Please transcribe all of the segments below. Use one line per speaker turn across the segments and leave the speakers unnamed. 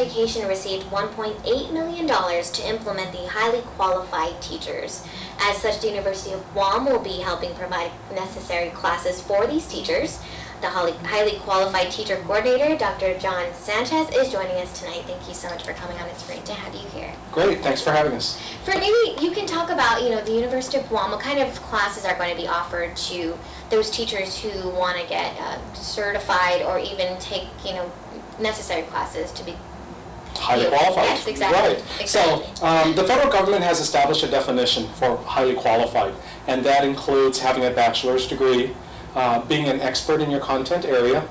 Education received $1.8 million to implement the highly qualified teachers. As such, the University of Guam will be helping provide necessary classes for these teachers. The highly qualified teacher coordinator, Dr. John Sanchez, is joining us tonight. Thank you so much for coming on. It's great to have you here.
Great, thanks for having us.
For maybe you can talk about, the University of Guam, what kind of classes are going to be offered to those teachers who want to get certified or even take, necessary classes to be
highly qualified.
Yes, exactly.
Right.
Exactly.
So the federal government has established a definition for highly qualified, and that includes having a bachelor's degree, being an expert in your content area,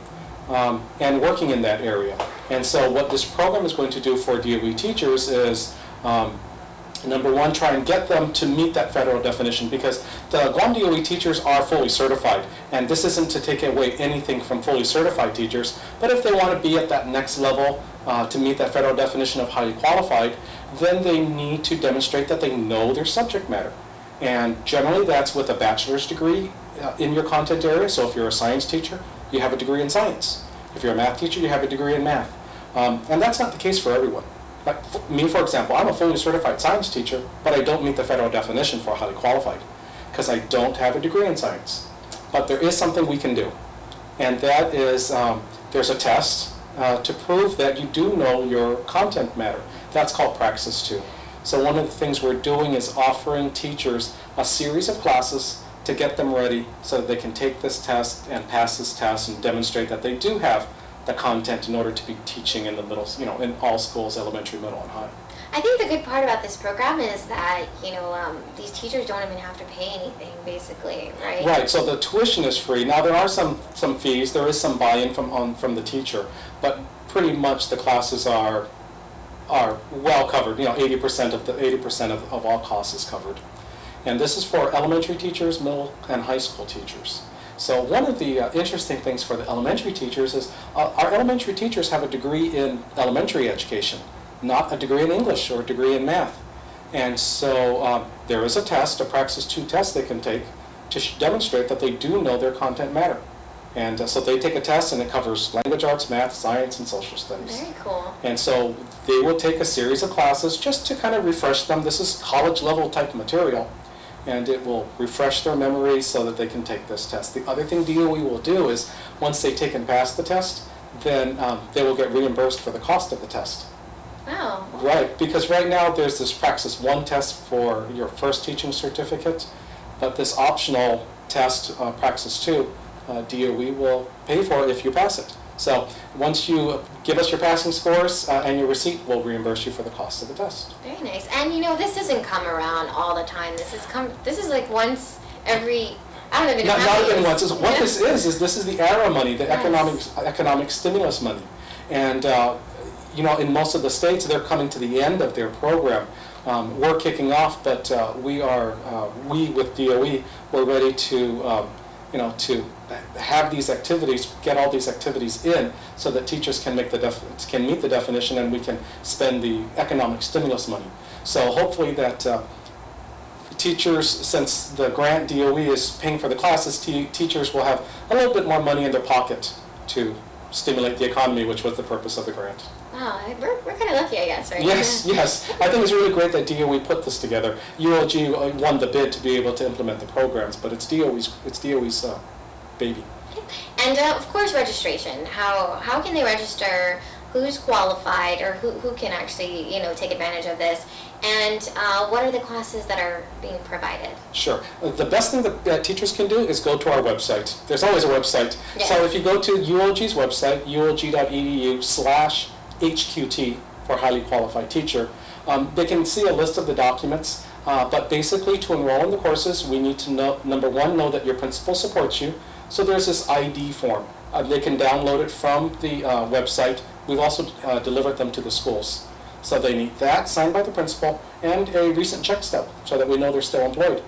and working in that area. And so what this program is going to do for DOE teachers is, number one, try and get them to meet that federal definition, because the Guam DOE teachers are fully certified. And this isn't to take away anything from fully certified teachers, but if they want to be at that next level to meet that federal definition of highly qualified, then they need to demonstrate that they know their subject matter. And generally that's with a bachelor's degree in your content area. So if you're a science teacher, you have a degree in science. If you're a math teacher, you have a degree in math. And that's not the case for everyone. Like me, for example, I'm a fully certified science teacher, but I don't meet the federal definition for highly qualified because I don't have a degree in science. But there is something we can do, and that is there's a test to prove that you do know your content matter. That's called Praxis 2. So one of the things we're doing is offering teachers a series of classes to get them ready so that they can take this test and pass this test and demonstrate that they do have the content in order to be teaching in the middle, in all schools, elementary, middle, and high.
I think the good part about this program is that, these teachers don't even have to pay anything, basically, right?
Right, so the tuition is free. Now there are some fees, there is some buy-in from the teacher, but pretty much the classes are well covered. 80% of all costs is covered. And this is for elementary teachers, middle, and high school teachers. So one of the interesting things for the elementary teachers is our elementary teachers have a degree in elementary education, not a degree in English or a degree in math. And so there is a test, a Praxis 2 test they can take to demonstrate that they do know their content matter. And so they take a test, and it covers language arts, math, science, and social studies.
Very cool.
And so they will take a series of classes just to kind of refresh them. This is college level type material. And it will refresh their memory so that they can take this test. The other thing DOE will do is, once they take and pass the test, then they will get reimbursed for the cost of the test.
Oh.
Right, because right now there's this Praxis 1 test for your first teaching certificate, but this optional test, Praxis 2, DOE will pay for if you pass it. So once you give us your passing scores and your receipt, we'll reimburse you for the cost of the test.
Very nice. And this doesn't come around all the time. This is like once every, I don't even know.
Not even once. What this is this is the ARA money, the economic stimulus money. And in most of the states, they're coming to the end of their program. We're kicking off, but we with DOE, we're ready to to have these activities, get all these activities in, so that teachers can meet the definition, and we can spend the economic stimulus money. So hopefully that teachers, since the grant DOE is paying for the classes, teachers will have a little bit more money in their pocket to stimulate the economy, which was the purpose of the grant.
Wow, we're kind of lucky, I guess, right?
Yes, yes. I think it's really great that DOE put this together. ULG won the bid to be able to implement the programs, but it's DOE's baby.
And of course, registration. How can they register? Who's qualified, or who can actually take advantage of this? And what are the classes that are being provided?
Sure. The best thing that teachers can do is go to our website. There's always a website. Yes. So if you go to ULG's website, ulg.edu/HQT for highly qualified teacher, they can see a list of the documents. But basically, to enroll in the courses, we need to know, number one, know that your principal supports you. So there's this ID form. They can download it from the website. We've also delivered them to the schools. So they need that, signed by the principal, and a recent check stub, so that we know they're still employed.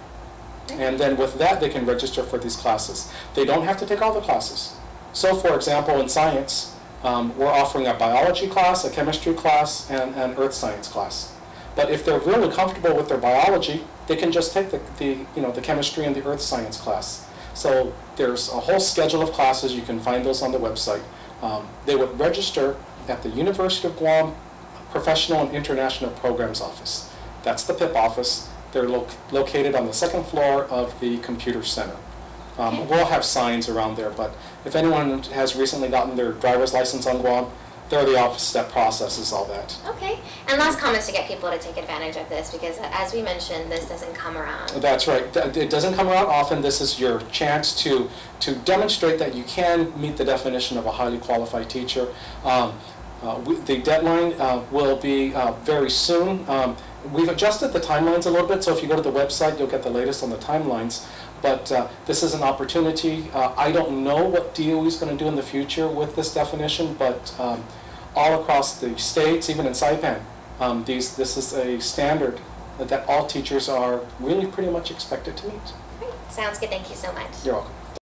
And then with that, they can register for these classes. They don't have to take all the classes. So for example, in science, we're offering a biology class, a chemistry class, and an earth science class. But if they're really comfortable with their biology, they can just take the chemistry and the earth science class. So there's a whole schedule of classes. You can find those on the website. They would register at the University of Guam Professional and International Programs Office. That's the PIP office. They're located on the second floor of the Computer Center. We'll have signs around there, but if anyone has recently gotten their driver's license on Guam, they're the office that processes all that.
Okay. And last comments to get people to take advantage of this, because as we mentioned, this doesn't come around.
That's right. It doesn't come around often. This is your chance to demonstrate that you can meet the definition of a highly qualified teacher. The deadline will be very soon. We've adjusted the timelines a little bit, so if you go to the website, you'll get the latest on the timelines. But this is an opportunity. I don't know what DOE is going to do in the future with this definition, but all across the states, even in Saipan, this is a standard that all teachers are really pretty much expected to meet.
Great. Sounds good. Thank you so much.
You're welcome.